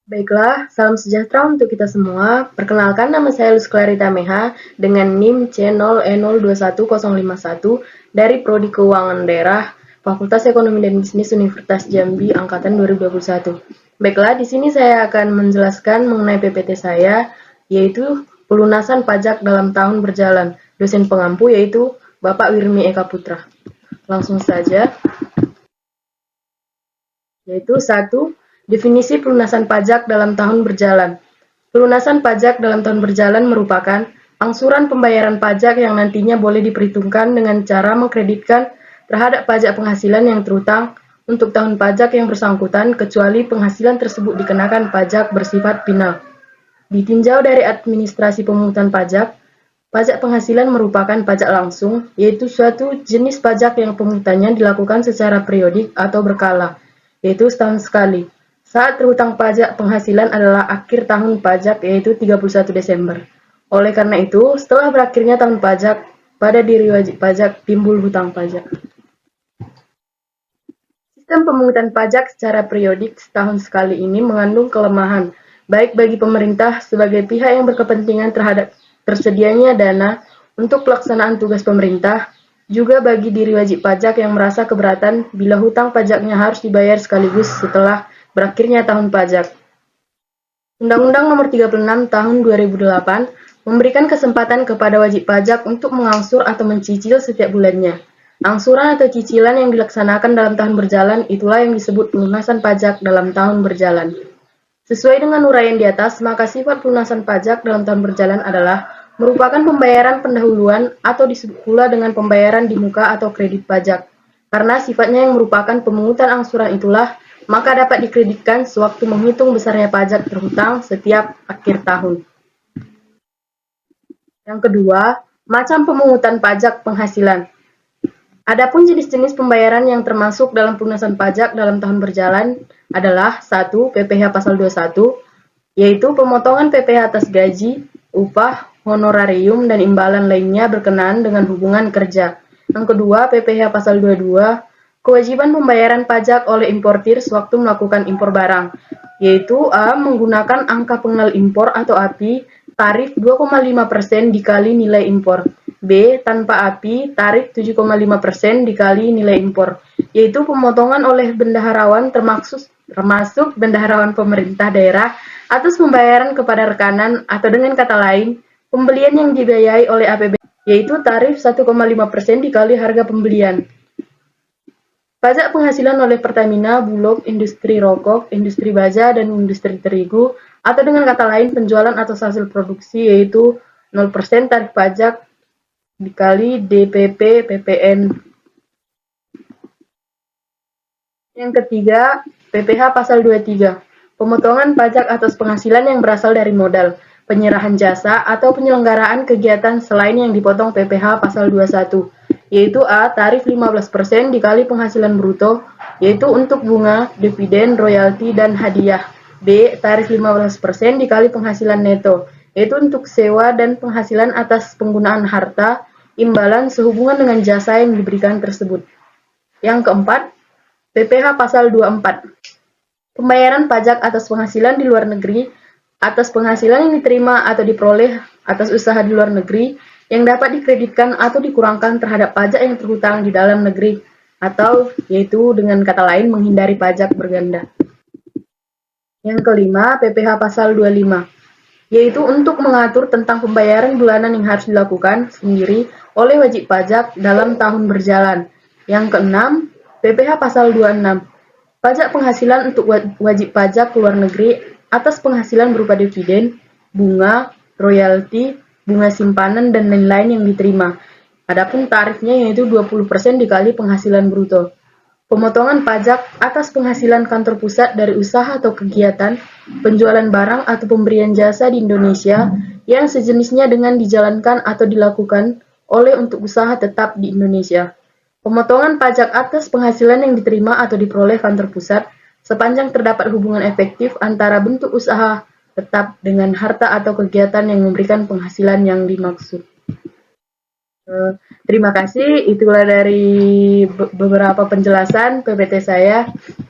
Baiklah, salam sejahtera untuk kita semua. Perkenalkan, nama saya Luz Clarita Meha dengan NIM C0E021051 dari Prodi Keuangan Daerah, Fakultas Ekonomi dan Bisnis Universitas Jambi angkatan 2021. Baiklah, di sini saya akan menjelaskan mengenai PPT saya, yaitu pelunasan pajak dalam tahun berjalan. Dosen pengampu yaitu Bapak Wirmi Eka Putra. Langsung saja. Yaitu satu, definisi pelunasan pajak dalam tahun berjalan. Pelunasan pajak dalam tahun berjalan merupakan angsuran pembayaran pajak yang nantinya boleh diperhitungkan dengan cara mengkreditkan terhadap pajak penghasilan yang terutang untuk tahun pajak yang bersangkutan kecuali penghasilan tersebut dikenakan pajak bersifat final. Ditinjau dari administrasi pemungutan pajak, pajak penghasilan merupakan pajak langsung, yaitu suatu jenis pajak yang pemungutannya dilakukan secara periodik atau berkala, yaitu setahun sekali. Saat terhutang pajak penghasilan adalah akhir tahun pajak, yaitu 31 Desember. Oleh karena itu, setelah berakhirnya tahun pajak, pada diri wajib pajak timbul hutang pajak. Sistem pemungutan pajak secara periodik setahun sekali ini mengandung kelemahan, baik bagi pemerintah sebagai pihak yang berkepentingan terhadap tersedianya dana untuk pelaksanaan tugas pemerintah, juga bagi diri wajib pajak yang merasa keberatan bila hutang pajaknya harus dibayar sekaligus setelah berakhirnya tahun pajak. Undang-Undang Nomor 36 Tahun 2008 memberikan kesempatan kepada wajib pajak untuk mengangsur atau mencicil setiap bulannya. Angsuran atau cicilan yang dilaksanakan dalam tahun berjalan itulah yang disebut pelunasan pajak dalam tahun berjalan. Sesuai dengan uraian di atas, maka sifat pelunasan pajak dalam tahun berjalan adalah merupakan pembayaran pendahuluan atau disebut pula dengan pembayaran di muka atau kredit pajak. Karena sifatnya yang merupakan pemungutan angsuran itulah, maka dapat dikreditkan sewaktu menghitung besarnya pajak terhutang setiap akhir tahun. Yang kedua, macam pemungutan pajak penghasilan. Adapun jenis-jenis pembayaran yang termasuk dalam pelunasan pajak dalam tahun berjalan adalah 1. PPh pasal 21, yaitu pemotongan PPh atas gaji, upah, honorarium, dan imbalan lainnya berkenaan dengan hubungan kerja. Yang kedua, PPh pasal 22, kewajiban pembayaran pajak oleh importir sewaktu melakukan impor barang, yaitu A. Menggunakan angka pengenal impor atau API, tarif 2,5% dikali nilai impor. B. Tanpa API, tarif 7,5% dikali nilai impor, yaitu pemotongan oleh bendaharawan termasuk bendaharawan pemerintah daerah atas pembayaran kepada rekanan atau dengan kata lain, pembelian yang dibiayai oleh APBN, yaitu tarif 1,5% dikali harga pembelian. Pajak penghasilan oleh Pertamina, Bulog, industri rokok, industri baja, dan industri terigu, atau dengan kata lain penjualan atas hasil produksi, yaitu 0% tarif pajak dikali DPP PPN. Yang ketiga, PPh pasal 23, pemotongan pajak atas penghasilan yang berasal dari modal, penyerahan jasa, atau penyelenggaraan kegiatan selain yang dipotong PPh pasal 21, yaitu A. Tarif 15% dikali penghasilan bruto, yaitu untuk bunga, dividen, royalti, dan hadiah. B. Tarif 15% dikali penghasilan neto, yaitu untuk sewa dan penghasilan atas penggunaan harta, imbalan sehubungan dengan jasa yang diberikan tersebut. Yang keempat, PPh pasal 24. Pembayaran pajak atas penghasilan di luar negeri, atas penghasilan yang diterima atau diperoleh atas usaha di luar negeri, yang dapat dikreditkan atau dikurangkan terhadap pajak yang terhutang di dalam negeri, atau yaitu dengan kata lain menghindari pajak berganda. Yang kelima, PPh pasal 25, yaitu untuk mengatur tentang pembayaran bulanan yang harus dilakukan sendiri oleh wajib pajak dalam tahun berjalan. Yang keenam, PPh pasal 26, pajak penghasilan untuk wajib pajak luar negeri atas penghasilan berupa dividen, bunga, royalti, bunga simpanan, dan lain-lain yang diterima. Adapun tarifnya yaitu 20% dikali penghasilan bruto. Pemotongan pajak atas penghasilan kantor pusat dari usaha atau kegiatan, penjualan barang atau pemberian jasa di Indonesia yang sejenisnya dengan dijalankan atau dilakukan oleh untuk usaha tetap di Indonesia. Pemotongan pajak atas penghasilan yang diterima atau diperoleh kantor pusat sepanjang terdapat hubungan efektif antara bentuk usaha tetap dengan harta atau kegiatan yang memberikan penghasilan yang dimaksud. Terima kasih, itulah dari beberapa penjelasan PPT saya.